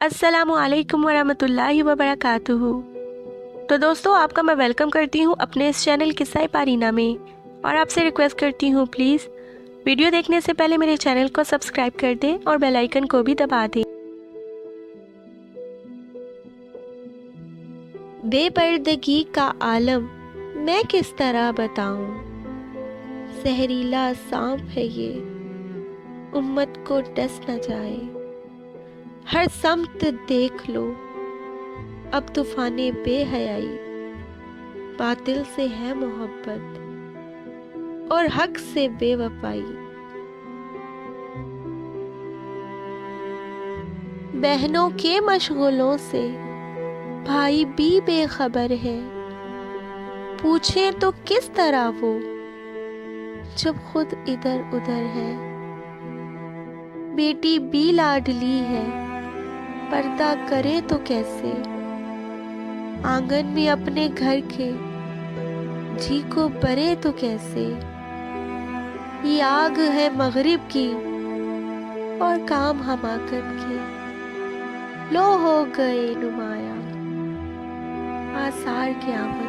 अस्सलामु अलैकुम वरहमतुल्लाहि वबरकातुहू। तो दोस्तों, आपका मैं वेलकम करती हूँ अपने इस चैनल किस्सा पारीना में, और आपसे रिक्वेस्ट करती हूँ प्लीज़ वीडियो देखने से पहले मेरे चैनल को सब्सक्राइब कर दें और बेल आइकन को भी दबा दें। बेपर्दगी का आलम मैं किस तरह बताऊं, जहरीला सांप है ये, उम्मत को डस न जाए। हर समत देख लो अब तूफाने बेहयाई, बातिल से है मोहब्बत और हक से बेवफाई। बहनों के मशगूलों से भाई भी बेखबर है, पूछे तो किस तरह वो जब खुद इधर उधर है। बेटी भी लाडली है, पर्दा करे तो कैसे, आंगन में अपने घर के जी को बरे तो कैसे। ये आग है मगरिब की और काम हमाकत के, लो हो गए नुमाया आसार के आमद